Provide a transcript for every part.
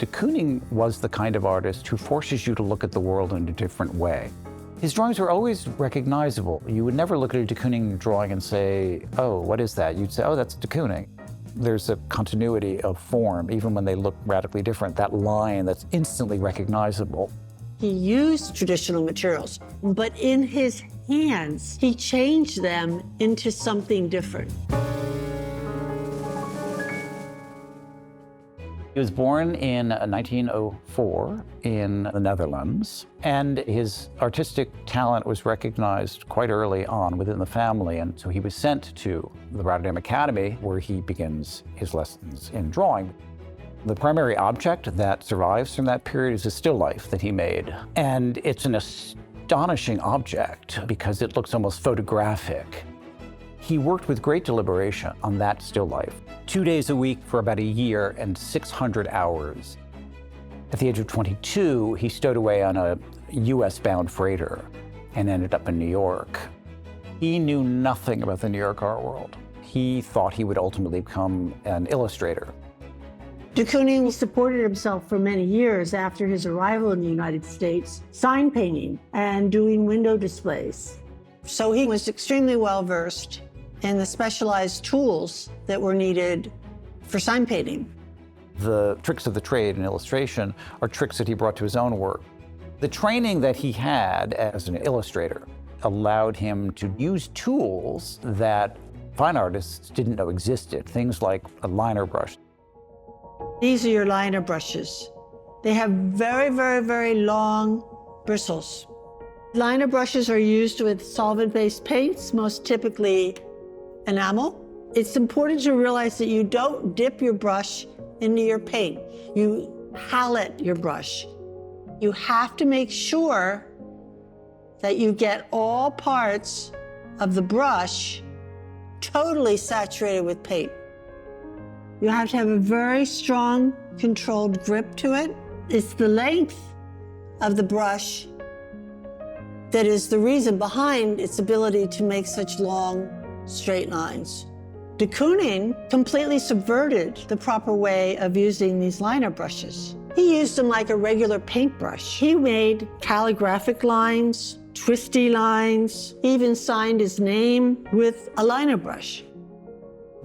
de Kooning was the kind of artist who forces you to look at the world in a different way. His drawings were always recognizable. You would never look at a de Kooning drawing and say, oh, what is that? You'd say, oh, that's de Kooning. There's a continuity of form, even when they look radically different. That line that's instantly recognizable. He used traditional materials, but in his hands, he changed them into something different. He was born in 1904 in the Netherlands, and his artistic talent was recognized quite early on within the family, and so he was sent to the Rotterdam Academy, where he begins his lessons in drawing. The primary object that survives from that period is a still life that he made, and it's an astonishing object because it looks almost photographic. He worked with great deliberation on that still life, 2 days a week for about a year and 600 hours. At the age of 22, he stowed away on a US-bound freighter and ended up in New York. He knew nothing about the New York art world. He thought he would ultimately become an illustrator. De Kooning supported himself for many years after his arrival in the United States, sign painting and doing window displays. So he was extremely well-versed in the specialized tools that were needed for sign painting. The tricks of the trade in illustration are tricks that he brought to his own work. The training that he had as an illustrator allowed him to use tools that fine artists didn't know existed, things like a liner brush. These are your liner brushes. They have very, very, very long bristles. Liner brushes are used with solvent-based paints, most typically enamel. It's important to realize that you don't dip your brush into your paint. You palette your brush. You have to make sure that you get all parts of the brush totally saturated with paint. You have to have a very strong, controlled grip to it. It's the length of the brush that is the reason behind its ability to make such long, straight lines. De Kooning completely subverted the proper way of using these liner brushes. He used them like a regular paintbrush. He made calligraphic lines, twisty lines, he even signed his name with a liner brush.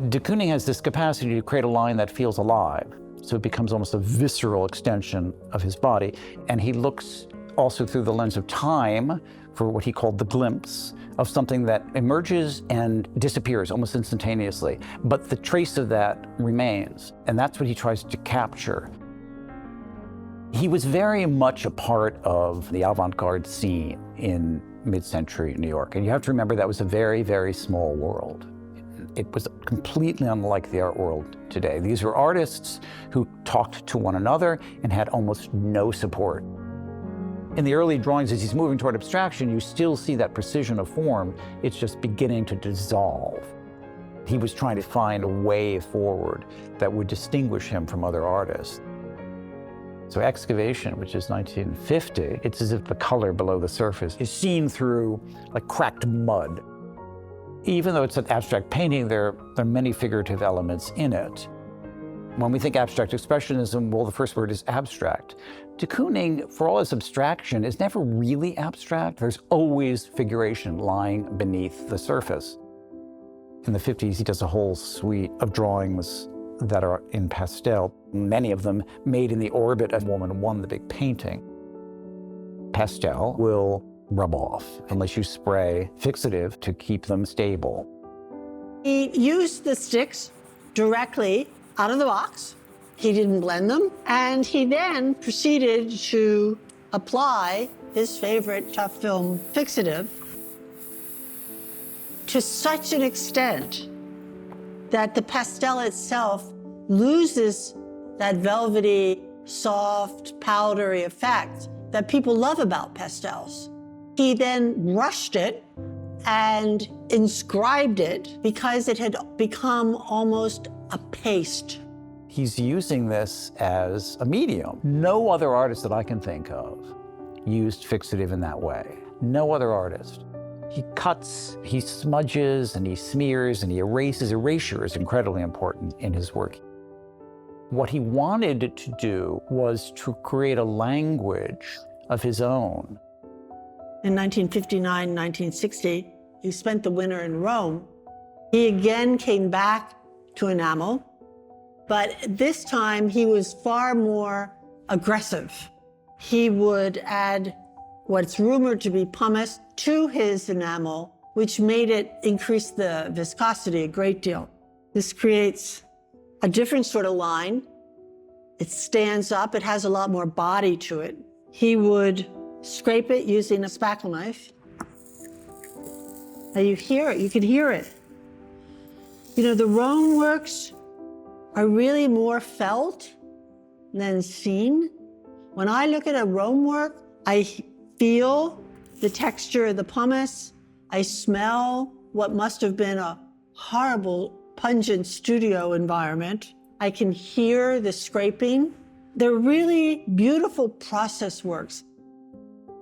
De Kooning has this capacity to create a line that feels alive, so it becomes almost a visceral extension of his body, and he looks also through the lens of time for what he called the glimpse of something that emerges and disappears almost instantaneously, but the trace of that remains, and that's what he tries to capture. He was very much a part of the avant-garde scene in mid-century New York, and you have to remember that was a very, very small world. It was completely unlike the art world today. These were artists who talked to one another and had almost no support. In the early drawings, as he's moving toward abstraction, you still see that precision of form. It's just beginning to dissolve. He was trying to find a way forward that would distinguish him from other artists. So Excavation, which is 1950, it's as if the color below the surface is seen through like cracked mud. Even though it's an abstract painting, there are many figurative elements in it. When we think abstract expressionism, well, the first word is abstract. De Kooning, for all his abstraction, is never really abstract. There's always figuration lying beneath the surface. In the 50s, he does a whole suite of drawings that are in pastel, many of them made in the orbit of woman won the big painting. Pastel will rub off unless you spray fixative to keep them stable. He used the sticks directly out of the box. He didn't blend them. And he then proceeded to apply his favorite tough film fixative to such an extent that the pastel itself loses that velvety, soft, powdery effect that people love about pastels. He then brushed it and inscribed it because it had become almost a paste. He's using this as a medium. No other artist that I can think of used fixative in that way. No other artist. He cuts, he smudges, and he smears, and he erases. Erasure is incredibly important in his work. What he wanted to do was to create a language of his own. In 1959, 1960, he spent the winter in Rome. He again came back to enamel, but this time he was far more aggressive. He would add what's rumored to be pumice to his enamel, which made it increase the viscosity a great deal. This creates a different sort of line. It stands up, it has a lot more body to it. He would scrape it using a spackle knife. Now you hear it, you can hear it. You know, the Rome works are really more felt than seen. When I look at a Rome work, I feel the texture of the pumice. I smell what must have been a horrible, pungent studio environment. I can hear the scraping. They're really beautiful process works.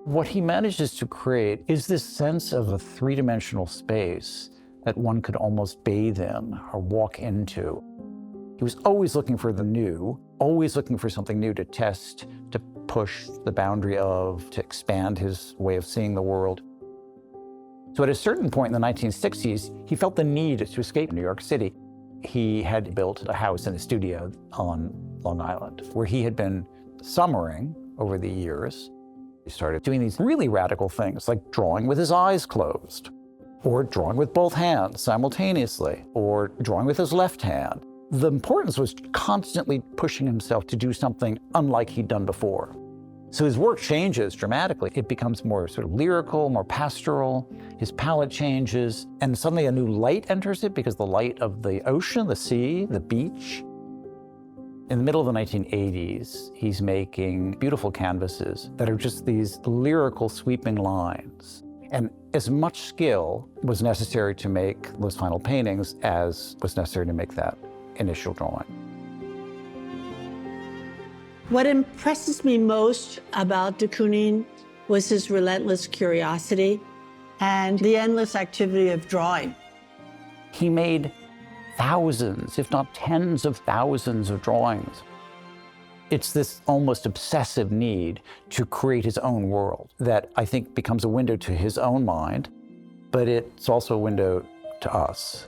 What he manages to create is this sense of a three-dimensional space that one could almost bathe in or walk into. He was always looking for the new, always looking for something new to test, to push the boundary of, to expand his way of seeing the world. So at a certain point in the 1960s, he felt the need to escape New York City. He had built a house and a studio on Long Island, where he had been summering over the years. He started doing these really radical things, like drawing with his eyes closed, or drawing with both hands simultaneously, or drawing with his left hand. The importance was constantly pushing himself to do something unlike he'd done before. So his work changes dramatically. It becomes more sort of lyrical, more pastoral. His palette changes, and suddenly a new light enters it because the light of the ocean, the sea, the beach. In the middle of the 1980s, he's making beautiful canvases that are just these lyrical, sweeping lines. And as much skill was necessary to make those final paintings as was necessary to make that initial drawing. What impresses me most about de Kooning was his relentless curiosity and the endless activity of drawing. He made thousands, if not tens of thousands of drawings. It's this almost obsessive need to create his own world that I think becomes a window to his own mind, but it's also a window to us.